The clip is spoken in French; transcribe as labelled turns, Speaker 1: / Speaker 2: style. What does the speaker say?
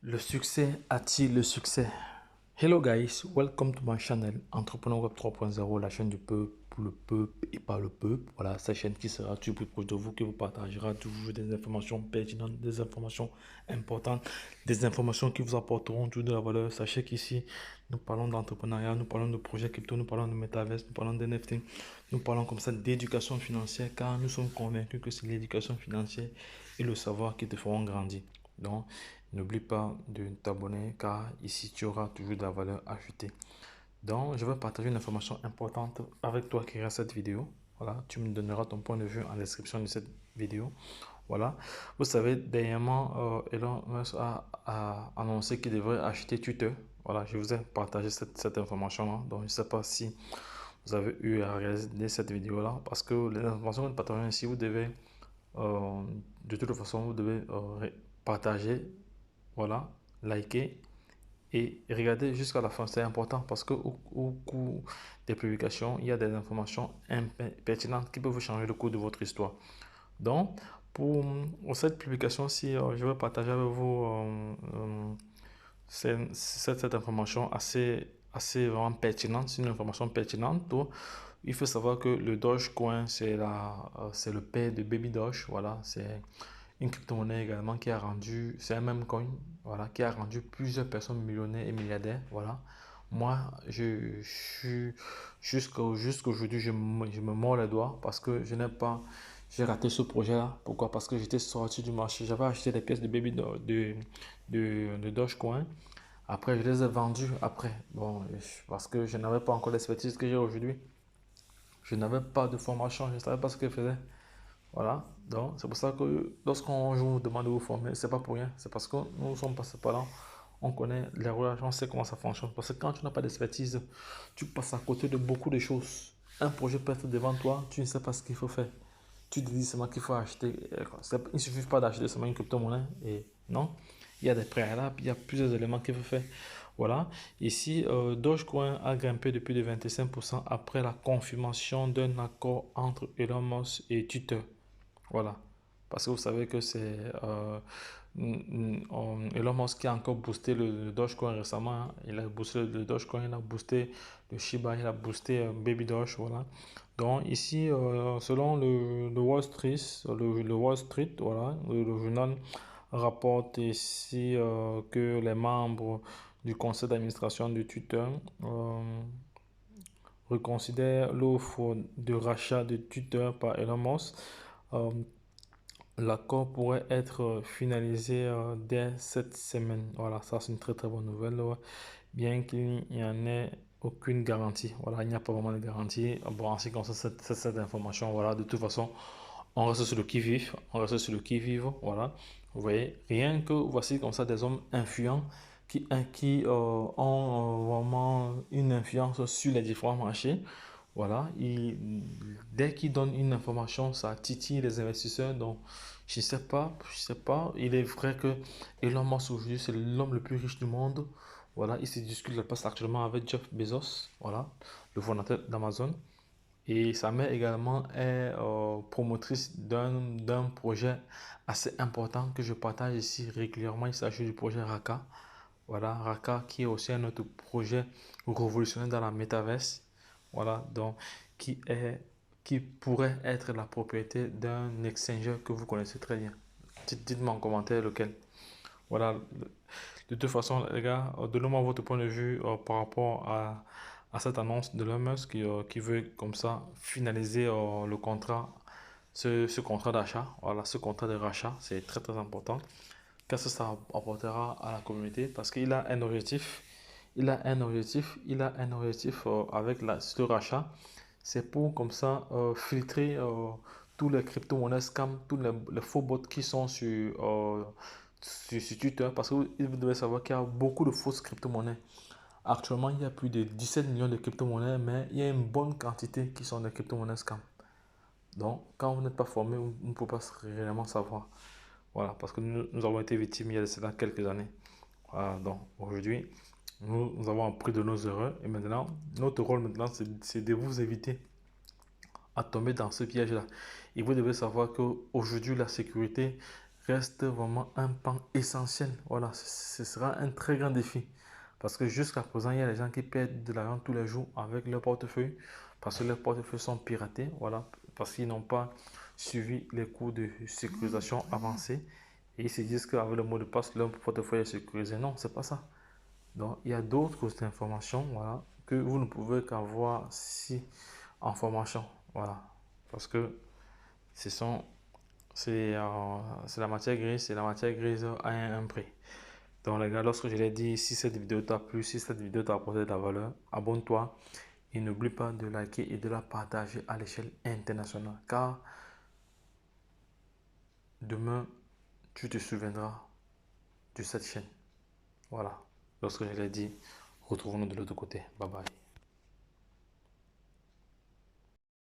Speaker 1: Le succès attire le succès. Hello guys, welcome to my channel Entrepreneur Web 3.0, la chaîne du peuple, pour le peuple et par le peuple. Voilà, cette chaîne qui sera toujours plus proche de vous, qui vous partagera toujours des informations pertinentes, des informations importantes, des informations qui vous apporteront toujours de la valeur. Sachez qu'ici, nous parlons d'entrepreneuriat, nous parlons de projets crypto, nous parlons de metaverse, nous parlons d'NFT, nous parlons comme ça d'éducation financière, car nous sommes convaincus que c'est l'éducation financière et le savoir qui te feront grandir. Donc, n'oublie pas de t'abonner car ici tu auras toujours de la valeur ajoutée. Donc, je vais partager une information importante avec toi qui regarde cette vidéo. Voilà, tu me donneras ton point de vue en description de cette vidéo. Voilà, vous savez, dernièrement, Elon Musk a annoncé qu'il devrait acheter Twitter. Voilà, je vous ai partagé cette information-là. Donc, je ne sais pas si vous avez eu à regarder cette vidéo-là parce que les informations que nous partageons ici, vous devez, de toute façon, vous devez partager, voilà, liker et regardez jusqu'à la fin. C'est important parce que au cours des publications, il y a des informations pertinentes qui peuvent changer le cours de votre histoire. Donc, pour cette publication-ci, je vais partager avec vous cette information assez vraiment pertinente. C'est une information pertinente. Donc, il faut savoir que le Dogecoin, c'est le père de Baby Doge. Voilà, c'est une crypto-monnaie également qui a rendu, c'est un même coin, voilà, qui a rendu plusieurs personnes millionnaires et milliardaires, voilà. Moi, je suis jusqu'aujourd'hui, je me mords les doigts parce que je n'ai pas, j'ai raté ce projet-là. Pourquoi? Parce que j'étais sorti du marché. J'avais acheté des pièces de Baby de Dogecoin. Après, je les ai vendues après. Bon, parce que je n'avais pas encore l'expertise que j'ai aujourd'hui. Je n'avais pas de formation, je ne savais pas ce que je faisais. Voilà, donc c'est pour ça que lorsqu'on vous demande de vous former, c'est pas pour rien, c'est parce que nous sommes passés par là, on connaît les relations, on sait comment ça fonctionne. Parce que quand tu n'as pas d'expertise, tu passes à côté de beaucoup de choses. Un projet peut être devant toi, tu ne sais pas ce qu'il faut faire. Tu te dis seulement qu'il faut acheter. Il ne suffit pas d'acheter seulement une crypto-monnaie. Et non, il y a des préalables, il y a plusieurs éléments qu'il faut faire. Voilà. Ici, Dogecoin a grimpé depuis de 25% après la confirmation d'un accord entre Elon Musk et Twitter. Voilà. Parce que vous savez que c'est Elon Musk qui a encore boosté le Dogecoin récemment, hein. Il a boosté le Dogecoin, il a boosté le Shiba, il a boosté Baby Doge. Voilà. Donc ici, selon le Wall Street, le Wall Street, voilà, le journal rapporte ici que les membres du conseil d'administration de Twitter reconsidèrent l'offre de rachat de Twitter par Elon Musk. Euh, L'accord pourrait être finalisé dès cette semaine. Voilà, ça c'est une très très bonne nouvelle, ouais. Bien qu'il n'y en ait aucune garantie. Voilà, il n'y a pas vraiment de garantie. Bon, en ce qui concerne cette information, voilà, de toute façon, on reste sur le qui-vive. On reste sur le qui-vive. Voilà, vous voyez, rien que voici comme ça des hommes influents qui ont vraiment une influence sur les différents marchés. Voilà, dès qu'ils donnent une information, ça titille les investisseurs. Donc, je sais pas. Il est vrai que Elon Musk aujourd'hui, c'est l'homme le plus riche du monde. Voilà, il se discute la place actuellement avec Jeff Bezos, voilà, le fondateur d'Amazon. Et sa mère également est promotrice d'un projet assez important que je partage ici régulièrement. Il s'agit du projet Raka. Voilà, Raka qui est aussi un autre projet révolutionnaire dans la métaverse. Voilà, donc qui pourrait être la propriété d'un exchanger que vous connaissez très bien. Dites-moi en commentaire lequel. Voilà, de toute façon, les gars, donnez-moi votre point de vue par rapport à cette annonce de Elon Musk qui veut comme ça finaliser le contrat, ce contrat d'achat, voilà, ce contrat de rachat, c'est très très important. Qu'est-ce que ça apportera à la communauté? Parce qu'il a un objectif, il a un objectif avec ce rachat. C'est pour comme ça filtrer tous les crypto-monnaies scam, tous les faux bots qui sont sur Twitter. Parce que vous devez savoir qu'il y a beaucoup de fausses crypto-monnaies. Actuellement, il y a plus de 17 millions de crypto-monnaies, mais il y a une bonne quantité qui sont des crypto-monnaies scam. Donc, quand vous n'êtes pas formé, vous ne pouvez pas réellement savoir. Voilà, parce que nous avons été victimes il y a de cela quelques années. Voilà, donc aujourd'hui, nous avons appris de nos erreurs et maintenant, notre rôle maintenant, c'est de vous éviter à tomber dans ce piège-là. Et vous devez savoir qu'aujourd'hui, la sécurité reste vraiment un pan essentiel. Voilà, ce sera un très grand défi. Parce que jusqu'à présent, il y a des gens qui perdent de l'argent tous les jours avec leur portefeuille parce que leurs portefeuilles sont piratés. Voilà, parce qu'ils n'ont pas suivi les cours de sécurisation avancés. Et ils se disent qu'avec le mot de passe, leur portefeuille est sécurisé. Non, c'est pas ça. Donc, il y a d'autres informations, voilà, que vous ne pouvez qu'avoir si en formation. Voilà, parce que ce sont c'est la matière grise, et la matière grise a un prix. Donc les gars, lorsque je l'ai dit, si cette vidéo t'a plu, si cette vidéo t'a apporté de la valeur, abonne-toi et n'oublie pas de liker et de la partager à l'échelle internationale. Car demain, tu te souviendras de cette chaîne. Voilà, lorsque je l'ai dit, retrouvons-nous de l'autre côté. Bye bye.